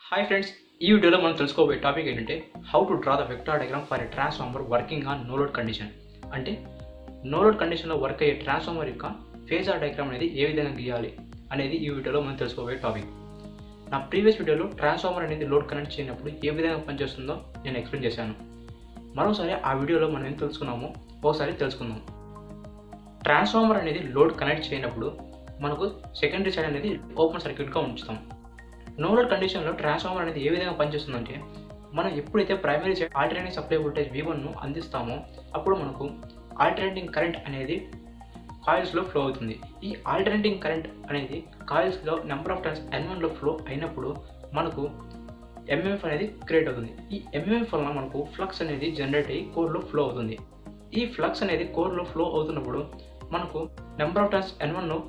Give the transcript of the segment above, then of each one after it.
Hi friends, ఈ వీడియోలో మనం తెలుసుకోబోయే టాపిక్ ఏంటంటే how to draw the vector diagram for a transformer working on no load condition. అంటే నో లోడ్ కండిషన్లో వర్క్ అయ్యే ట్రాన్స్ఫార్మర్ యొక్క ఫేజార్ డయాగ్రామ్ అనేది ఏ విధంగా గీయాలి అనేది ఈ వీడియోలో మనం తెలుసుకోబోయే టాపిక్. నా ప్రీవియస్ వీడియోలో ట్రాన్స్ఫార్మర్ అనేది లోడ్ కనెక్ట్ చేయనప్పుడు ఏ విధంగా పనిచేస్తుందో నేను ఎక్స్ప్లెయిన్ చేశాను. మరోసారి ఆ వీడియోలో మనం ఏం తెలుసుకున్నామో ఒకసారి తెలుసుకుందాం. ట్రాన్స్ఫార్మర్ అనేది లోడ్ కనెక్ట్ చేయనప్పుడు మనకు సెకండరీ సైడ్ అనేది ఓపెన్ సర్క్యూట్గా ఉంచుతాం. నో లోడ్ కండిషన్లో ట్రాన్స్ఫార్మర్ అనేది ఏ విధంగా పనిచేస్తుందంటే, మనం ఎప్పుడైతే primary side alternating supply voltage V1ను అందిస్తామో అప్పుడు మనకు ఆల్టర్నేటింగ్ కరెంట్ అనేది కాయిల్స్లో ఫ్లో అవుతుంది. ఈ ఆల్టర్నేటింగ్ కరెంట్ అనేది కాయిల్స్లో నెంబర్ ఆఫ్ టర్న్స్ N1లో ఫ్లో అయినప్పుడు మనకు MMF అనేది క్రియేట్ అవుతుంది. ఈ MMF వలన మనకు ఫ్లక్స్ అనేది జనరేట్ అయ్యి కోర్లో ఫ్లో అవుతుంది. ఈ ఫ్లక్స్ అనేది కోర్లో ఫ్లో అవుతున్నప్పుడు మనకు నెంబర్ ఆఫ్ టర్న్స్ N1ను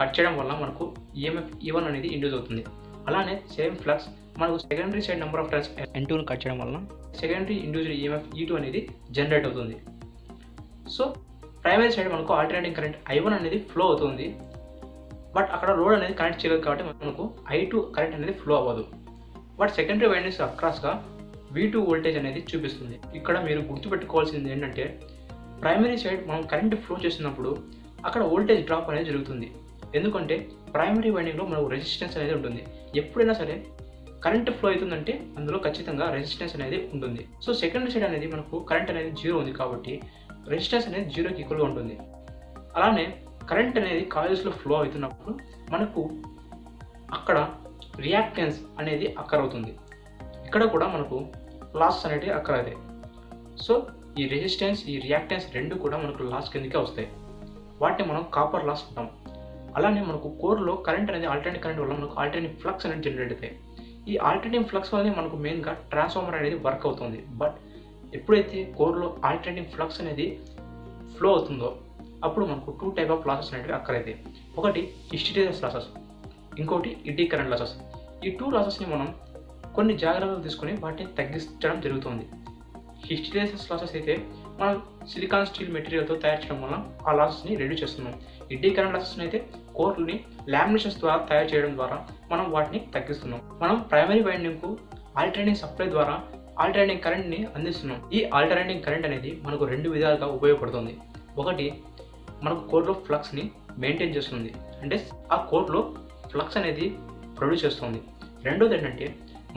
కట్ చేయడం వల్ల మనకు EMF E1 అనేది ఇండ్యూస్ అవుతుంది. అలానే సేమ్ ఫ్లక్స్ మనకు secondary side number of turns N2ను కట్ చేయడం వలన సెకండరీ ఇండ్యూస్డ్ EMF E2 అనేది జనరేట్ అవుతుంది. సో ప్రైమరీ సైడ్ మనకు ఆల్టర్నేటింగ్ కరెంట్ I1 అనేది ఫ్లో అవుతుంది, బట్ అక్కడ లోడ్ అనేది కనెక్ట్ చేయలేదు కాబట్టి మనకు I2 కరెంట్ అనేది ఫ్లో అవ్వదు. బట్ సెకండరీ వైండింగ్స్ అక్రాస్గా V2 వోల్టేజ్ అనేది చూపిస్తుంది. ఇక్కడ మీరు గుర్తుపెట్టుకోవాల్సింది ఏంటంటే, ప్రైమరీ సైడ్ మనం కరెంట్ ఫ్లో చేసినప్పుడు అక్కడ వోల్టేజ్ డ్రాప్ అనేది జరుగుతుంది. ఎందుకంటే ప్రైమరీ వైండింగ్లో మనకు రెసిస్టెన్స్ అనేది ఉంటుంది. ఎప్పుడైనా సరే కరెంట్ ఫ్లో అవుతుందంటే అందులో ఖచ్చితంగా రెసిస్టెన్స్ అనేది ఉంటుంది. సో సెకండరీ సైడ్ అనేది మనకు కరెంట్ అనేది 0 ఉంది కాబట్టి రెసిస్టెన్స్ అనేది 0కి ఈక్వల్గా ఉంటుంది. అలానే కరెంట్ అనేది కాయిల్స్లో ఫ్లో అవుతున్నప్పుడు మనకు అక్కడ రియాక్టెన్స్ అనేది అక్కర్ అవుతుంది. ఇక్కడ కూడా మనకు లాస్ అనేది అక్కర్ అవుతాయి. సో ఈ రెసిస్టెన్స్ ఈ రియాక్టెన్స్ రెండు కూడా మనకు లాస్ కిందకే వస్తాయి. వాటిని మనం కాపర్ లాస్ అంటాం. అలానే మనకు కోర్లో కరెంట్ అనేది ఆల్టర్నేటివ్ కరెంట్ వల్ల మనకు ఆల్టర్నేటివ్ ఫ్లక్స్ అనేది జనరేట్ అవుతాయి. ఈ ఆల్టర్నేటివ్ ఫ్లక్స్ వల్లనే మనకు మెయిన్గా ట్రాన్స్ఫార్మర్ అనేది వర్క్ అవుతుంది. బట్ ఎప్పుడైతే కోర్లో ఆల్టర్నేటివ్ ఫ్లక్స్ అనేది ఫ్లో అవుతుందో అప్పుడు మనకు 2 టైప్ ఆఫ్ లాసెస్ అనేవి అక్కర్ అవుతాయి. ఒకటి హిస్టెరిసిస్ లాసెస్, ఇంకోటి ఎడ్డీ కరెంట్ లాసెస్. ఈ 2 లాసెస్ని మనం కొన్ని జాగ్రత్తలు తీసుకొని వాటిని తగ్గించడం జరుగుతుంది. హిస్టెరిసిస్ లాసెస్ అయితే మనం సిలికాన్ స్టీల్ మెటీరియల్తో తయారు చేయడం వల్ల ఆ లాసెస్ని రెడ్యూస్ చేస్తున్నాం. ఎడ్డీ కరెంట్ లాసెస్ని అయితే కోర్ని లామినేషన్స్ ద్వారా తయారు చేయడం ద్వారా మనం వాటిని తగ్గిస్తున్నాం. మనం ప్రైమరీ వైండింగ్కు ఆల్టర్నేటింగ్ సప్లై ద్వారా ఆల్టర్నేటింగ్ కరెంట్ని అందిస్తున్నాం. ఈ ఆల్టర్నేటింగ్ కరెంట్ అనేది మనకు 2 విధాలుగా ఉపయోగపడుతుంది. ఒకటి మనకు కోర్లో ఫ్లక్స్ని మెయింటైన్ చేస్తుంది, అంటే ఆ కోర్లో ఫ్లక్స్ అనేది ప్రొడ్యూస్ చేస్తుంది. రెండోది ఏంటంటే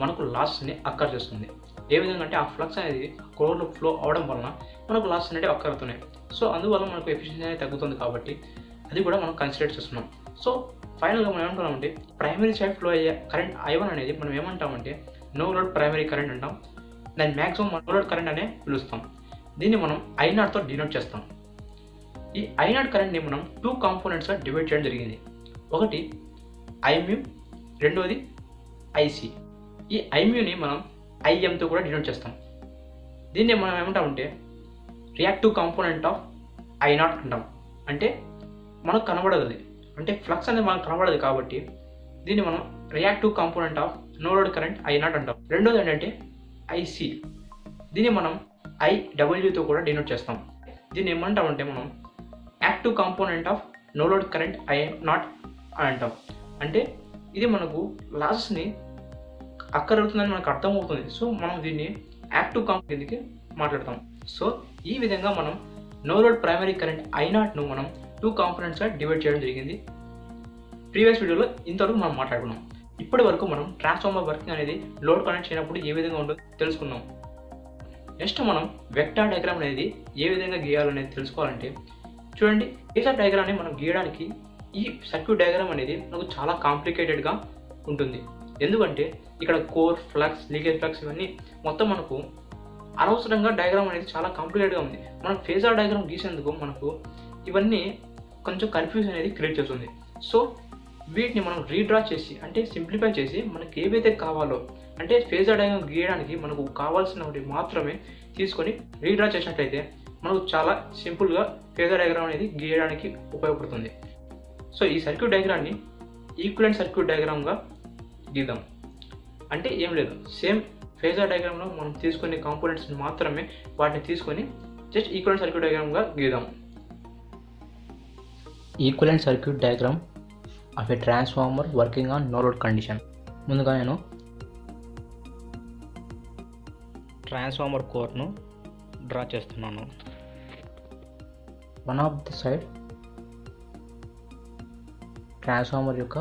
మనకు లాస్ని అక్కర్ చేస్తుంది. ఏ విధంగా అంటే ఆ ఫ్లక్స్ అనేది కోర్లో ఫ్లో అవడం వలన మనకు లాస్ అనేవి అక్కర్ అవుతున్నాయి. సో అందువల్ల మనకు ఎఫిషియన్సీ అనేది తగ్గుతుంది కాబట్టి అది కూడా మనం కన్సిడర్ చేస్తున్నాం. సో ఫైనల్గా మనం ఏమంటామంటే, ప్రైమరీ సైడ్ ఫ్లో అయ్యే కరెంట్ I1 అనేది మనం ఏమంటామంటే నో లోడ్ ప్రైమరీ కరెంట్ అంటాం. దాన్ని మ్యాక్సిమం నో లోడ్ కరెంట్ అనే పిలుస్తాం. దీన్ని మనం I0తో డినోట్ చేస్తాం. ఈ I0 కరెంట్ని మనం 2 కాంపోనెంట్స్గా డివైడ్ చేయడం జరిగింది. ఒకటి Imu, రెండోది IC. ఈ Imuని మనం IMతో కూడా డినోట్ చేస్తాం. దీన్ని మనం ఏమంటామంటే రియాక్టివ్ కాంపోనెంట్ ఆఫ్ I0 అంటాం. అంటే మనకు కనబడదు, అంటే ఫ్లక్స్ అనేది మనకు కనబడదు కాబట్టి దీన్ని మనం reactive component of no load current I0 అంటాం. రెండోది ఏంటంటే IC. దీన్ని మనం IWతో కూడా డినోట్ చేస్తాం. దీన్ని ఏమంటామంటే మనం active component of no load current I0 అని అంటాం. అంటే ఇది మనకు లాసెస్ని అక్కర్ అవుతుందని మనకు అర్థమవుతుంది. సో మనం దీన్ని యాక్టివ్ కాంపోనెంట్ కిందకి మాట్లాడతాం. సో ఈ విధంగా మనం నో లోడ్ ప్రైమరీ కరెంట్ I0ను మనం 2 కాంపోనెంట్స్గా డివైడ్ చేయడం జరిగింది. ప్రీవియస్ వీడియోలో ఇంతవరకు మనం మాట్లాడుకున్నాం. ఇప్పటి వరకు మనం ట్రాన్స్ఫార్మర్ వర్కింగ్ అనేది లోడ్ కనెక్ట్ చేయనప్పుడు ఏ విధంగా ఉంటుందో తెలుసుకున్నాం. నెక్స్ట్ మనం వెక్టార్ డయాగ్రామ్ అనేది ఏ విధంగా గీయాలనేది తెలుసుకోవాలంటే, చూడండి, ఫేజర్ డయాగ్రామ్ని మనం గీయడానికి ఈ సర్క్యూట్ డయాగ్రామ్ అనేది మనకు చాలా కాంప్లికేటెడ్గా ఉంటుంది. ఎందుకంటే ఇక్కడ కోర్, ఫ్లక్స్, లీకేజ్ ఫ్లక్స్ ఇవన్నీ మొత్తం మనకు అనవసరంగా డయాగ్రామ్ అనేది చాలా కాంప్లికేటెడ్గా ఉంది. మనం ఫేజర్ డయాగ్రామ్ గీసేందుకు మనకు ఇవన్నీ కొంచెం కన్ఫ్యూజన్ అనేది క్రియేట్ చేస్తుంది. సో వీటిని మనం రీడ్రా చేసి, అంటే సింప్లిఫై చేసి మనకి ఏవైతే కావాలో, అంటే ఫేజర్ డయాగ్రామ్ గీయడానికి మనకు కావాల్సినవి మాత్రమే తీసుకొని రీడ్రా చేసినట్లయితే మనకు చాలా సింపుల్గా ఫేజర్ డయాగ్రామ్ అనేది గీయడానికి ఉపయోగపడుతుంది. సో ఈ సర్క్యూట్ డయాగ్రామ్ని ఈక్వలెంట్ సర్క్యూట్ డయాగ్రామ్గా గీద్దాం. అంటే ఏం లేదు, సేమ్ ఫేజర్ డయాగ్రామ్లో మనం తీసుకునే కాంపోనెంట్స్ని మాత్రమే వాటిని తీసుకొని జస్ట్ ఈక్వలెంట్ సర్క్యూట్ డయాగ్రామ్గా గీద్దాం. Equivalent circuit diagram of a transformer working on no load condition. ముందుగా నేను ట్రాన్స్ఫార్మర్ కోర్ను డ్రా చేస్తున్నాను. One of the side transformer యొక్క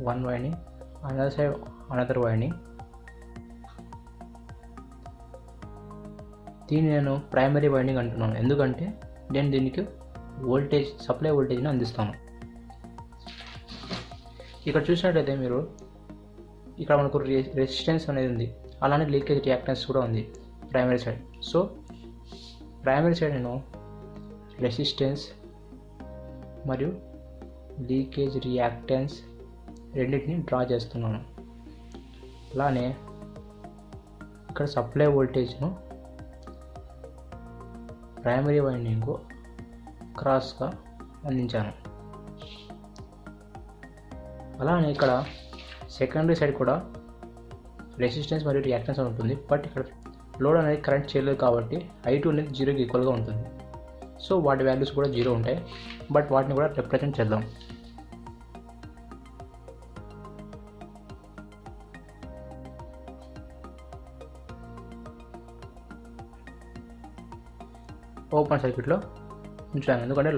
one winding, another side another winding. దీన్ని నేను ప్రైమరీ వైండింగ్ అంటున్నాను, ఎందుకంటే నేను దీనికి వోల్టేజ్ సప్లై వోల్టేజ్ని అందిస్తాను. ఇక్కడ చూసినట్టయితే మీరు ఇక్కడ మనకు రెసిస్టెన్స్ అనేది ఉంది, అలానే లీకేజ్ రియాక్టెన్స్ కూడా ఉంది primary side. So primary side నేను రెసిస్టెన్స్ మరియు లీకేజ్ రియాక్టెన్స్ రెండింటిని డ్రా చేస్తున్నాను. అలానే ఇక్కడ సప్లై వోల్టేజ్ను ప్రైమరీ వైండింగ్ క్రాస్గా అందించాను. అలానే ఇక్కడ సెకండరీ సైడ్ కూడా రెసిస్టెన్స్ మరియు రియాక్టెన్స్ ఉంటుంది, బట్ ఇక్కడ లోడ్ అనేది కరెంట్ చేయలేదు కాబట్టి I2 అనేది 0కి ఈక్వల్గా ఉంటుంది. సో వాటి వాల్యూస్ కూడా 0 ఉంటాయి, బట్ వాటిని కూడా రిప్రజెంట్ చేద్దాం. ఓపెన్ సర్క్యూట్లో ఉంచాను, ఎందుకంటే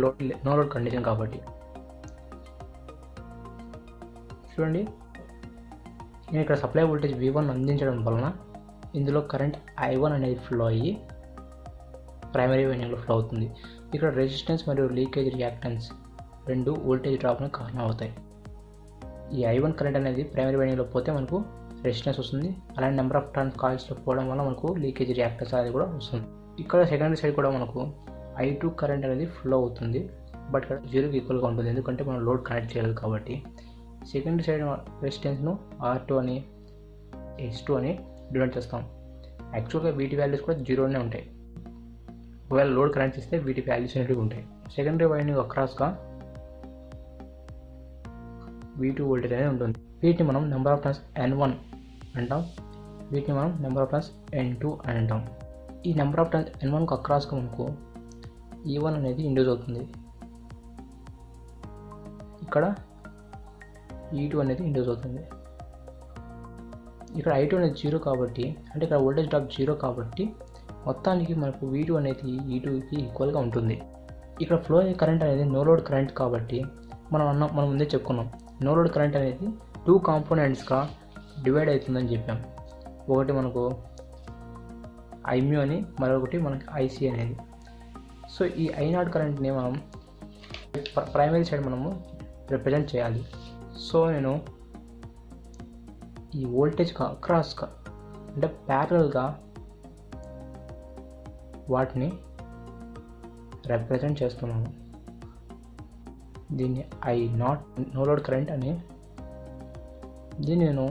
నో లోడ్ కండిషన్ కాబట్టి. చూడండి, నేను ఇక్కడ సప్లై వోల్టేజ్ V1 అందించడం వలన ఇందులో కరెంట్ I1 అనేది ఫ్లో అయ్యి ప్రైమరీ వైండింగ్లో ఫ్లో అవుతుంది. ఇక్కడ రెసిస్టెన్స్ మరియు లీకేజ్ రియాక్టెన్స్ రెండు వోల్టేజ్ డ్రాప్కి కారణం అవుతాయి. ఈ I1 కరెంట్ అనేది ప్రైమరీ వైండింగ్లో పోతే మనకు రెసిస్టెన్స్ వస్తుంది, అలానే నెంబర్ ఆఫ్ టర్న్స్ కాయిల్స్లో పోవడం వల్ల మనకు లీకేజ్ రియాక్టెన్స్ అనేది కూడా వస్తుంది. ఇక్కడ సెకండరీ సైడ్ కూడా మనకు I2 కరెంట్ అనేది ఫ్లో అవుతుంది, బట్ ఇక్కడ 0కి ఈక్వల్గా ఉంటుంది, ఎందుకంటే మనం లోడ్ కనెక్ట్ చేయాలి కాబట్టి. సెకండరీ సైడ్ రెసిస్టెన్స్ను R2 అని S2 అని డినోట్ చేస్తాం. యాక్చువల్గా వీటి వాల్యూస్ కూడా 0నే ఉంటాయి. ఒకవేళ లోడ్ కనెక్ట్ చేస్తే వీటి వాల్యూస్ అనేవి ఉంటాయి. సెకండరీ వైండింగ్ అక్రాస్గా V2 వోల్టేజ్ అనేది ఉంటుంది. వీటిని మనం నెంబర్ ఆఫ్ టర్న్స్ N1 అంటాం, వీటిని మనం నెంబర్ ఆఫ్ టర్న్స్ N2 అని అంటాం. ఈ నెంబర్ ఆఫ్ టర్న్స్ N1కు అక్రాస్గా మనకు E1 అనేది ఇండ్యూస్ అవుతుంది, ఇక్కడ E2 అనేది ఇండ్యూస్ అవుతుంది. ఇక్కడ I2 అనేది 0 కాబట్టి, అంటే ఇక్కడ వోల్టేజ్ డ్రాప్ 0 కాబట్టి మొత్తానికి మనకు V2 అనేది E2కి ఈక్వల్గా ఉంటుంది. ఇక్కడ ఫ్లో అయ్యే కరెంట్ అనేది నో లోడ్ కరెంట్ కాబట్టి మనం ముందే చెప్పుకున్నాం, నో లోడ్ కరెంట్ అనేది 2 కాంపోనెంట్స్గా డివైడ్ అవుతుందని చెప్పాం. ఒకటి మనకు IMU అని, మరొకటి మనకి IC అనేది. సో ఈ I0 కరెంట్ని మనం ప్రైమరీ సైడ్ మనము రిప్రజెంట్ చేయాలి. సో నేను ఈ వోల్టేజ్గా అక్రాస్గా అంటే ప్యారలల్గా వాటిని రిప్రజెంట్ చేస్తున్నాను. దీన్ని I0 నో లోడ్ కరెంట్ అని, దీన్ని నేను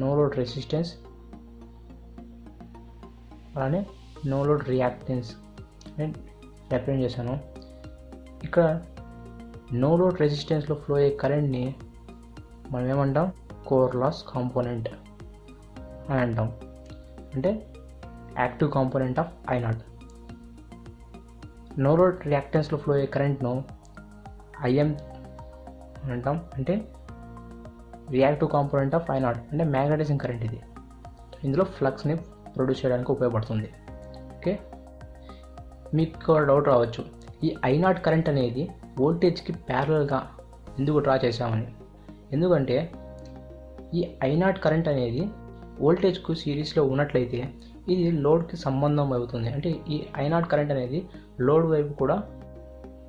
నో లోడ్ రెసిస్టెన్స్ అలానే నో లోడ్ రియాక్టెన్స్ నేను రిప్రజెంట్ చేశాను. ఇక్కడ నో లోడ్ రెసిస్టెన్స్లో ఫ్లో అయ్యే కరెంట్ని మనం ఏమంటాం, కోర్ లాస్ కాంపోనెంట్ అని అంటాం, అంటే active component of I0. No load రియాక్టెన్స్లో ఫ్లో అయ్యే కరెంట్ను IM అని అంటాం, అంటే రియాక్టివ్ కాంపోనెంట్ ఆఫ్ I0, అంటే మ్యాగ్నటైజింగ్ కరెంట్. ఇది ఇందులో ఫ్లక్స్ని ప్రొడ్యూస్ చేయడానికి ఉపయోగపడుతుంది. ఓకే, మీకు డౌట్ రావచ్చు, ఈ I0 కరెంట్ అనేది వోల్టేజ్కి ప్యారలల్గా ఎందుకు డ్రా చేసామని. ఎందుకంటే ఈ I0 కరెంట్ అనేది వోల్టేజ్కు సిరీస్లో ఉన్నట్లయితే ఇది లోడ్కి సంబంధం అవుతుంది, అంటే ఈ I0 కరెంట్ అనేది లోడ్ వైపు కూడా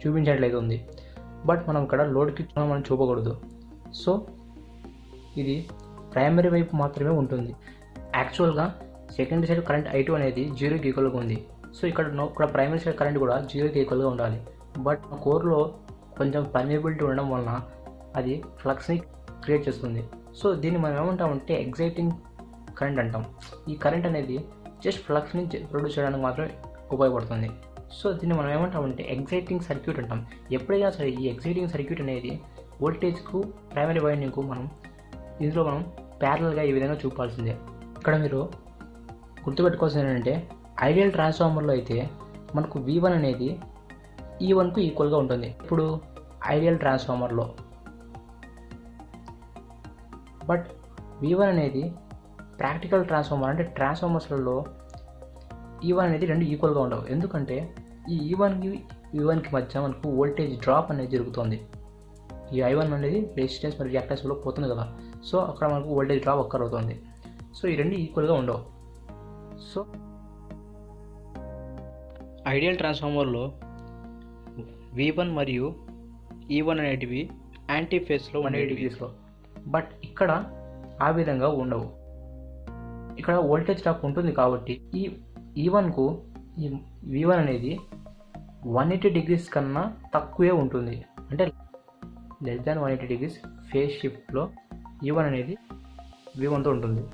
చూపించేట్లయితే ఉంది, బట్ మనం ఇక్కడ లోడ్కి మనం చూపకూడదు. సో ఇది ప్రైమరీ వైపు మాత్రమే ఉంటుంది. యాక్చువల్గా సెకండరీ సైడ్ కరెంట్ I2 అనేది 0కి ఈక్వల్గా ఉంది. సో ఇక్కడ ప్రైమరీ సైడ్ కరెంట్ కూడా 0కి ఈక్వల్గా ఉండాలి, బట్ కోర్లో కొంచెం పర్మియబిలిటీ ఉండడం వలన అది ఫ్లక్స్ని క్రియేట్ చేస్తుంది. సో దీన్ని మనం ఏమంటామంటే ఎగ్జైటింగ్ కరెంట్ అంటాం. ఈ కరెంట్ అనేది జస్ట్ ఫ్లక్స్ని ప్రొడ్యూస్ చేయడానికి మాత్రమే ఉపయోగపడుతుంది. సో దీన్ని మనం ఏమంటామంటే ఎగ్జైటింగ్ సర్క్యూట్ అంటాం. ఎప్పుడైనా సరే ఈ ఎగ్జైటింగ్ సర్క్యూట్ అనేది వోల్టేజ్కు ప్రైమరీ వైండింగ్కు ఇందులో మనం ప్యారలల్గా ఈ విధంగా చూపాల్సిందే. ఇక్కడ మీరు గుర్తుపెట్టుకోవాల్సింది ఏంటంటే ఐడియల్ ట్రాన్స్ఫార్మర్లో అయితే మనకు V1 అనేది E1కు ఈక్వల్గా ఉంటుంది. ఇప్పుడు ఐడియల్ ట్రాన్స్ఫార్మర్లో బట్ V1 అనేది ప్రాక్టికల్ ట్రాన్స్ఫార్మర్ అంటే ట్రాన్స్ఫార్మర్స్లలో E1 అనేది రెండు ఈక్వల్గా ఉండవు. ఎందుకంటే ఈ E1కి V1కి మధ్య మనకు వోల్టేజ్ డ్రాప్ అనేది జరుగుతుంది. ఈ I1 అనేది రెసిస్టెన్స్ మరియు రియాక్టెన్స్లో పోతుంది కదా, సో అక్కడ మనకు వోల్టేజ్ డ్రాప్ అక్కర్ అవుతుంది. సో ఈ రెండు ఈక్వల్గా ఉండవు. సో ఐడియల్ ట్రాన్స్ఫార్మర్లో V1 మరియు E1 అనేటివి యాంటీ ఫేస్లో 180 డిగ్రీస్లో, బట్ ఇక్కడ ఆ విధంగా ఉండవు. ఇక్కడ వోల్టేజ్ డ్రాప్ ఉంటుంది కాబట్టి ఈ E1కు ఈ V1 అనేది 180 డిగ్రీస్ కన్నా తక్కువే ఉంటుంది. అంటే లెస్ దాన్ 180 డిగ్రీస్ ఫేజ్ షిఫ్ట్లో E1 అనేది V1తో ఉంటుంది.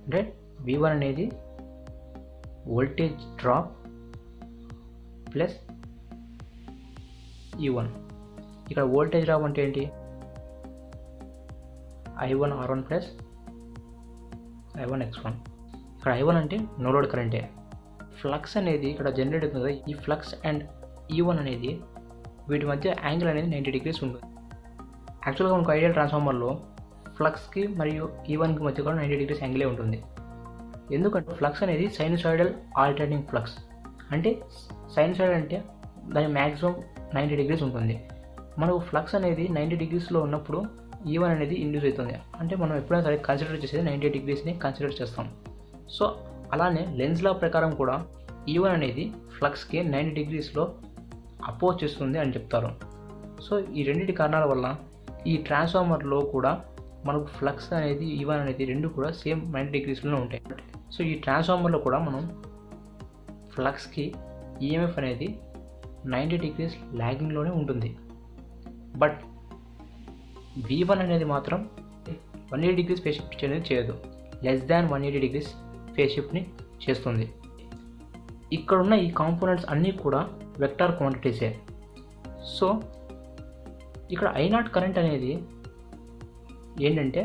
అంటే V1 అనేది వోల్టేజ్ డ్రాప్ ప్లస్ E1. ఇక్కడ వోల్టేజ్ డ్రాప్ అంటే ఏంటి? I1 R1 plus I1 X1. ఇక్కడ I1 అంటే నో లోడ్ కరెంటే. ఫ్లక్స్ అనేది ఇక్కడ జనరేట్ అవుతుంది కదా, ఈ ఫ్లక్స్ అండ్ E1 అనేది వీటి మధ్య యాంగిల్ అనేది 90 డిగ్రీస్ ఉంటుంది. యాక్చువల్గా మనకు ఐడియల్ ట్రాన్స్ఫార్మర్లో ఫ్లక్స్కి మరియు E1కి మధ్య కూడా 90 డిగ్రీస్ యాంగిలే ఉంటుంది. ఎందుకంటే ఫ్లక్స్ అనేది సైనూసాయిడల్ ఆల్టర్నేటింగ్ ఫ్లక్స్. అంటే సైనూసాయిడల్ అంటే దాని మ్యాక్సిమం 90 డిగ్రీస్ ఉంటుంది. మనకు ఫ్లక్స్ అనేది 90 డిగ్రీస్లో ఉన్నప్పుడు E1 అనేది ఇండ్యూస్ అవుతుంది. అంటే మనం ఎప్పుడైనా సరే కన్సిడర్ చేసేది 90 డిగ్రీస్ని కన్సిడర్ చేస్తాం. సో అలానే లెన్స్ లా ప్రకారం కూడా E1 అనేది ఫ్లక్స్కి 90 డిగ్రీస్లో అపోజ్ చేస్తుంది అని చెప్తారు. సో ఈ రెండింటి కారణాల వల్ల ఈ ట్రాన్స్ఫార్మర్లో కూడా మనకు ఫ్లక్స్ అనేది E1 అనేది రెండు కూడా సేమ్ 90 డిగ్రీస్లోనే ఉంటాయి. సో ఈ ట్రాన్స్ఫార్మర్లో కూడా మనం ఫ్లక్స్కి ఈఎంఎఫ్ అనేది 90 డిగ్రీస్ లాగింగ్లోనే ఉంటుంది. బట్ V1 అనేది మాత్రం 180 డిగ్రీస్ ఫేస్ షిఫ్ట్ అనేది చేయదు. లెస్ దాన్ 180 డిగ్రీస్ ఫేస్ షిఫ్ట్ని చేస్తుంది. ఇక్కడున్న ఈ కాంపోనెంట్స్ అన్నీ కూడా వెక్టార్ క్వాంటిటీసే. సో ఇక్కడ I0 కరెంట్ అనేది ఏంటంటే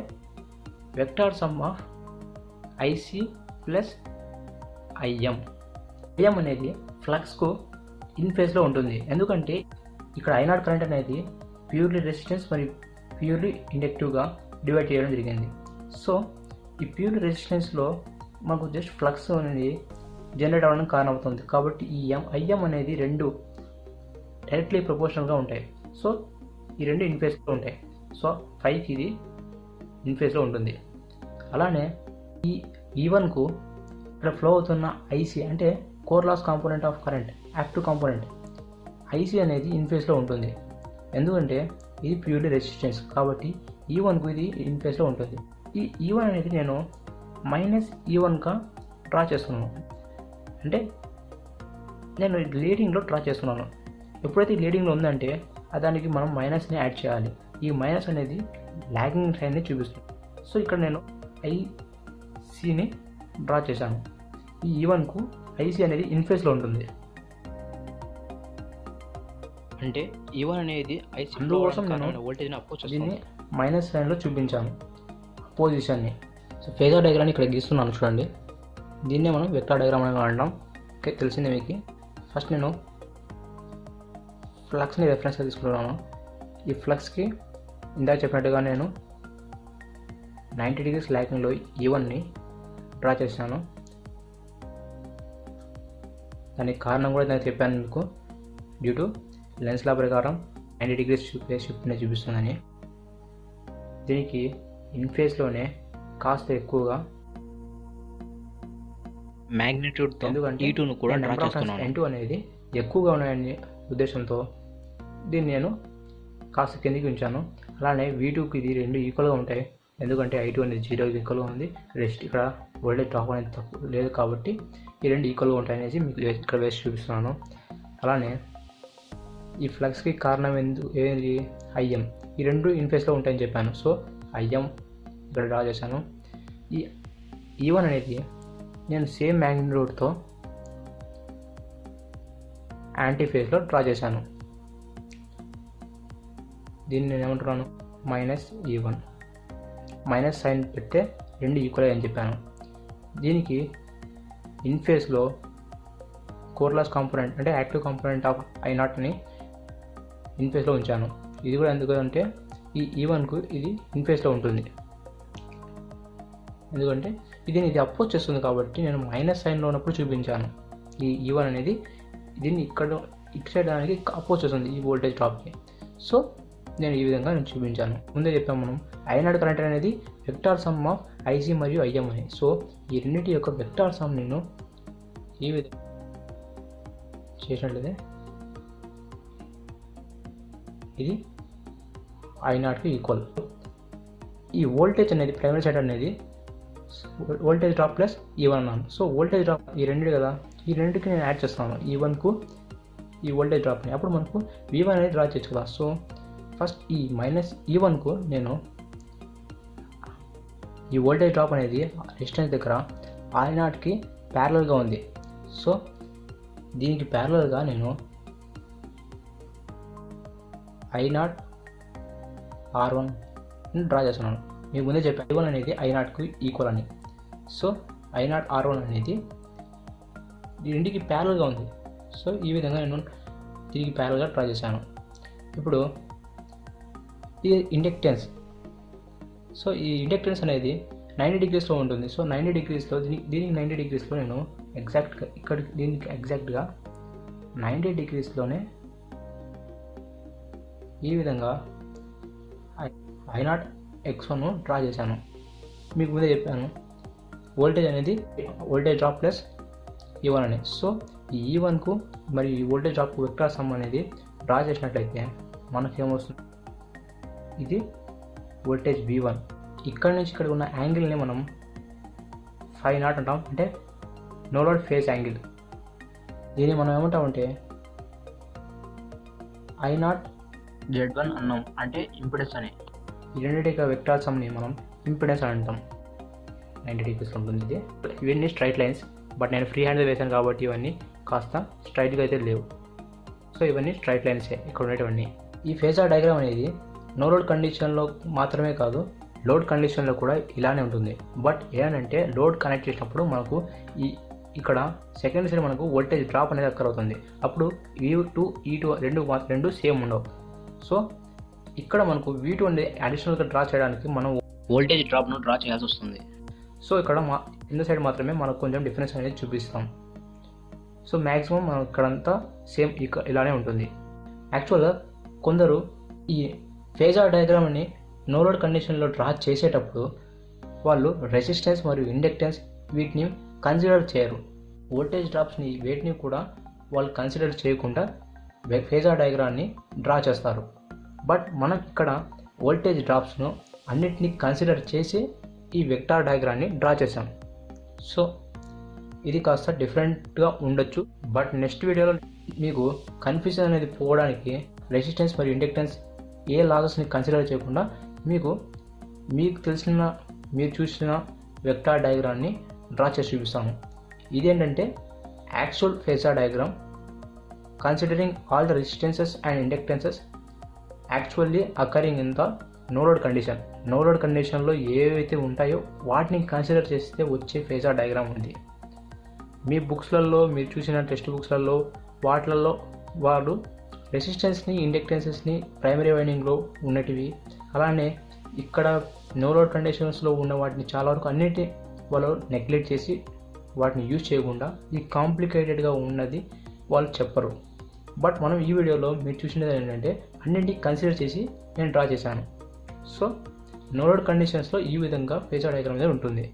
vector some of IC plus IM. IM అనేది ఫ్లక్స్కు ఇన్ ఫేస్లో ఉంటుంది. ఎందుకంటే ఇక్కడ I0 కరెంట్ అనేది ప్యూర్లీ రెసిస్టెన్స్ మరియు ప్యూర్లీ ఇండక్టివ్గా డివైడ్ చేయడం జరిగింది. సో ఈ ప్యూర్ రెసిస్టెన్స్లో మనకు జస్ట్ ఫ్లక్స్ అనేది జనరేట్ అవ్వడానికి కారణం అవుతుంది. కాబట్టి ఈ IM అనేది రెండు డైరెక్ట్లీ ప్రపోర్షనల్గా ఉంటాయి. సో ఈ రెండు ఇన్ ఫేస్లో ఉంటాయి. సో 5కి ఇది ఇన్ ఫేస్లో ఉంటుంది. అలానే ఈ E1కు ఇక్కడ ఫ్లో అవుతున్న IC అంటే core loss component of current, active component IC అనేది ఇన్ ఫేస్లో ఉంటుంది. ఎందుకంటే ఇది ప్యూర్లీ రెసిస్టెన్స్ కాబట్టి E1కు ఇది ఇన్ ఫేస్లో ఉంటుంది. ఈ E1 అనేది నేను -E1గా డ్రా చేస్తున్నాను. అంటే నేను లీడింగ్లో డ్రా చేస్తున్నాను. ఎప్పుడైతే లీడింగ్లో ఉందంటే దానికి మనం మైనస్ని యాడ్ చేయాలి. ఈ మైనస్ అనేది లాగింగ్ సైన్ని చూపిస్తుంది. సో ఇక్కడ నేను ICని డ్రా చేశాను. ఈ E1కు IC అనేది ఇన్ ఫేస్లో ఉంటుంది. అంటే E1 అనేది IC అందుకోసం నేను వోల్టేజ్ని అపోజ్ దీన్ని మైనస్ సైన్లో చూపించాను పొజిషన్ని. సో ఫేజర్ డయాగ్రామ్ని ఇక్కడ గీస్తున్నాను చూడండి. దీన్నే మనం వెక్టార్ డయాగ్రామ్ అని అంటాం. ఓకే, తెలిసిందే మీకు. ఫస్ట్ నేను ఫ్లక్స్ని రెఫరెన్స్గా తీసుకుంటున్నాను. ఈ ఫ్లక్స్కి ఇందాక చెప్పినట్టుగా నేను 90 డిగ్రీస్ లాగింగ్లో E1ని డ్రా చేశాను. దానికి కారణం కూడా నేను చెప్పాను మీకు, డ్యూ టు లెన్స్ లా ప్రకారం 90 డిగ్రీస్ ఫేస్ షిఫ్ట్ని చూపిస్తుందని. దీనికి ఇన్ ఫేస్లోనే కాస్త ఎక్కువగా మ్యాగ్నిట్యూడ్తో E2ను కూడా డ్రా చేస్తున్నాను. N2 అనేది ఎక్కువగా ఉన్నాయనే ఉద్దేశంతో దీన్ని నేను కాస్త కిందికి ఉంచాను. అలానే V2కి ఇది రెండు ఈక్వల్గా ఉంటాయి. ఎందుకంటే I2 అనేది 0 ఈక్వల్గా ఉంది. రెస్ట్ ఇక్కడ వోల్టేజ్ డ్రాప్ అనేది తక్కువ లేదు కాబట్టి ఈ రెండు ఈక్వల్గా ఉంటాయి అనేసి మీకు ఇక్కడ వేసి చూపిస్తున్నాను. అలానే ఈ ఫ్లక్స్కి కారణం ఏది IM. ఈ రెండు ఇన్ ఫేస్లో ఉంటాయని చెప్పాను. సో IM ఇక్కడ డ్రా చేశాను. ఈ E1 అనేది నేను సేమ్ మ్యాగ్నిట్యూడ్తో యాంటీ ఫేస్లో డ్రా చేశాను. దీన్ని నేను ఏమంటున్నాను, -E1. మైనస్ సైన్ పెడితే రెండు ఈక్వల్ అని చెప్పాను. దీనికి ఇన్ ఫేస్లో కోర్ లాస్ కాంపోనెంట్ అంటే యాక్టివ్ కాంపోనెంట్ ఆఫ్ I0ని ఇన్ ఫేస్లో ఉంచాను. ఇది కూడా ఎందుకంటే ఈ E1కు ఇది ఇన్ ఫేస్లో ఉంటుంది. ఎందుకంటే ఇది అపోజ్ చేస్తుంది కాబట్టి నేను మైనస్ సైన్లో ఉన్నప్పుడు చూపించాను. ఈ E1 అనేది దీన్ని ఇటు సైడ్ దానికి అపోజ్ చేస్తుంది ఈ వోల్టేజ్ డ్రాప్కి. సో నేను ఈ విధంగా చూపించాను. ముందే చెప్పాము మనం I0 కరెంట్ అనేది వెక్టార్ సమ్ ఆఫ్ IC మరియు IM అని. సో ఈ రెండింటి యొక్క వెక్టార్ సమ్ నేను ఈ విధంగా చేసినట్లయితే ఇది I0కి ఈక్వల్. ఈ వోల్టేజ్ అనేది ప్రైమరీ సైడ్ అనేది వోల్టేజ్ డ్రాప్ ప్లస్ E1 అన్నాను. సో వోల్టేజ్ డ్రాప్ ఈ రెండు కదా, ఈ రెండుకి నేను యాడ్ చేస్తాను E1కు ఈ వోల్టేజ్ డ్రాప్ని. అప్పుడు మనకు V1 అనేది డ్రా చేయొచ్చు కదా. సో ఫస్ట్ ఈ మైనస్ E1కు నేను ఈ వోల్టేజ్ డ్రాప్ అనేది రెసిస్టెన్స్ దగ్గర I0కి ప్యారలల్గా ఉంది. సో దీనికి ప్యారలల్గా నేను I0 R1 డ్రా చేస్తున్నాను. మీకు ముందే చెప్పాను I1 అనేది I0కి ఈక్వల్ అని. సో I0 R1 అనేది రెండుకి ప్యారలల్గా ఉంది. సో ఈ విధంగా నేను తిరిగి ప్యారలల్గా డ్రా చేశాను. ఇప్పుడు ఇది ఇండక్టెన్స్. సో ఈ ఇండక్టెన్స్ అనేది 90 డిగ్రీస్లో ఉంటుంది. సో 90 డిగ్రీస్లో దీనికి 90 డిగ్రీస్లో నేను ఎగ్జాక్ట్గా దీనికి ఎగ్జాక్ట్గా 90 డిగ్రీస్లోనే ఈ విధంగా I0 X1 డ్రా చేశాను. మీకు ముందే చెప్పాను వోల్టేజ్ అనేది వోల్టేజ్ డ్రాప్ ప్లస్ E1 అని. సో ఈ E1కు మరియు ఈ వోల్టేజ్ డ్రాప్కు వెక్టార్ సమ్ అనేది డ్రా చేసినట్లయితే మనకేమొస్తుంది, ఇది వోల్టేజ్ V1. ఇక్కడ నుంచి ఇక్కడ ఉన్న యాంగిల్ని మనం Φ0 అంటాం, అంటే నో లోడ్ ఫేజ్ యాంగిల్. దీన్ని మనం ఏమంటామంటే I0 Z1 అన్నాం, అంటే ఇంపిడెన్స్ అని. ఈ రెండింటి వెక్టార్ సమ్ని మనం ఇంపిడెన్స్ అని అంటాం. 90 డిగ్రీస్ ఉంటుంది ఇది. ఇవన్నీ స్ట్రైట్ లైన్స్, బట్ నేను ఫ్రీ హ్యాండ్ వేసాను కాబట్టి ఇవన్నీ కాస్త స్ట్రైట్గా అయితే లేవు. సో ఇవన్నీ స్ట్రైట్ లైన్సే ఇక్కడ ఉండేటివన్నీ. ఈ ఫేజార్ డయాగ్రామ్ అనేది నో లోడ్ కండిషన్లో మాత్రమే కాదు, లోడ్ కండిషన్లో కూడా ఇలానే ఉంటుంది. బట్ ఏంటంటే లోడ్ కనెక్ట్ చేసినప్పుడు మనకు ఇక్కడ సెకండ్ సైడ్ మనకు వోల్టేజ్ డ్రాప్ అనేది అక్కర్ అవుతుంది. అప్పుడు V2 E2 రెండు సేమ్ ఉండవు. సో ఇక్కడ మనకు V2 అనేది అడిషనల్గా డ్రా చేయడానికి మనం వోల్టేజ్ డ్రాప్ను డ్రా చేయాల్సి వస్తుంది. సో ఇక్కడ కింద సైడ్ మాత్రమే మనకు కొంచెం డిఫరెన్స్ అనేది చూపిస్తాం. సో మ్యాక్సిమం మనం ఇక్కడంతా సేమ్ ఇలానే ఉంటుంది. యాక్చువల్గా కొందరు ఈ ఫేజార్ డయాగ్రామ్ని నో లోడ్ కండిషన్లో డ్రా చేసేటప్పుడు వాళ్ళు రెసిస్టెన్స్ మరియు ఇండక్టెన్స్ వీటిని కన్సిడర్ చేయరు. వోల్టేజ్ డ్రాప్స్ని వేటిని కూడా వాళ్ళు కన్సిడర్ చేయకుండా ఫేజార్ డయాగ్రామ్ని డ్రా చేస్తారు. బట్ మనం ఇక్కడ వోల్టేజ్ డ్రాప్స్ను అన్నిటినీ కన్సిడర్ చేసి ఈ వెక్టార్ డయాగ్రామ్ని డ్రా చేసాం. సో ఇది కాస్త డిఫరెంట్గా ఉండొచ్చు. బట్ నెక్స్ట్ వీడియోలో మీకు కన్ఫ్యూజన్ అనేది పోవడానికి రెసిస్టెన్స్ మరియు ఇండక్టెన్స్ ఏ లాసెస్ని కన్సిడర్ చేయకుండా మీకు తెలిసిన మీరు చూసిన వెక్టార్ డయాగ్రామ్ని డ్రా చేసి చూపిస్తాము. ఇదేంటంటే actual phasor diagram considering all the resistances and inductances actually occurring in the no load condition. No load కండిషన్లో ఏవైతే ఉంటాయో వాటిని కన్సిడర్ చేస్తే వచ్చే ఫేజార్ డయాగ్రామ్ ఉంది. మీ బుక్స్లలో మీరు చూసిన టెక్స్ట్ బుక్స్లలో వాటిలలో వాళ్ళు రెసిస్టెన్స్ని ఇండక్టెన్సెస్ని ప్రైమరీ వైండింగ్లో ఉన్నటివి, అలానే ఇక్కడ నో లోడ్ కండిషన్స్లో ఉన్న వాటిని చాలా వరకు అన్నిటి వాళ్ళు నెగ్లెక్ట్ చేసి వాటిని యూజ్ చేయకుండా ఈ కాంప్లికేటెడ్గా ఉన్నది వాళ్ళు చెప్పరు. బట్ మనం ఈ వీడియోలో మీరు చూసినది ఏంటంటే అన్నింటినీ కన్సిడర్ చేసి నేను డ్రా చేశాను. సో నో లోడ్ కండిషన్స్లో ఈ విధంగా ఫేజార్ డయాగ్రామ్ అనేది ఉంటుంది.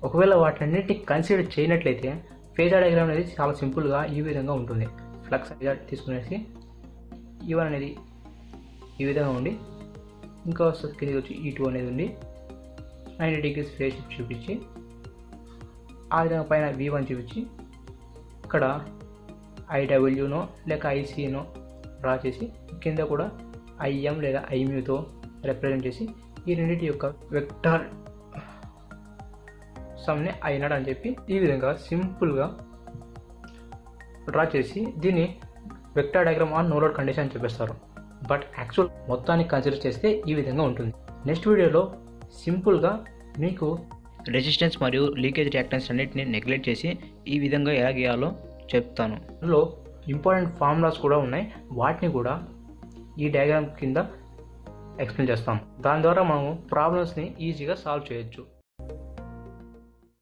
ఒకవేళ వాటినన్నింటినీ కన్సిడర్ చేయనట్లయితే ఫేజార్ డయాగ్రామ్ అనేది చాలా సింపుల్గా ఈ విధంగా ఉంటుంది. ఫ్లక్స్ తీసుకునేసి E1 అనేది ఈ విధంగా ఉండి, ఇంకా కిందకి వచ్చి E2 అనేది ఉండి 90 డిగ్రీస్ ఫేజ్ షిఫ్ట్ చూపించి, ఆ విధంగా పైన V1 చూపించి, ఇక్కడ IWనో లేక ICనో డ్రా చేసి, కింద కూడా IM లేదా IMUతో రిప్రజెంట్ చేసి ఈ రెండింటి యొక్క వెక్టార్ సమ్ని I0 అని చెప్పి ఈ విధంగా సింపుల్గా డ్రా చేసి దీన్ని vector diagram on no load condition అని చూపిస్తారు. బట్ యాక్చువల్ మొత్తాన్ని కన్సిడర్ చేస్తే ఈ విధంగా ఉంటుంది. నెక్స్ట్ వీడియోలో సింపుల్గా మీకు రెసిస్టెన్స్ మరియు లీకేజ్ రియాక్టెన్స్ అన్నిటిని నెగ్లెక్ట్ చేసి ఈ విధంగా ఎలా గీయాలో చెప్తాను. అందులో ఇంపార్టెంట్ ఫార్ములాస్ కూడా ఉన్నాయి, వాటిని కూడా ఈ డయాగ్రామ్ కింద ఎక్స్ప్లెయిన్ చేస్తాం. దాని ద్వారా మనం ప్రాబ్లమ్స్ని ఈజీగా సాల్వ్ చేయొచ్చు.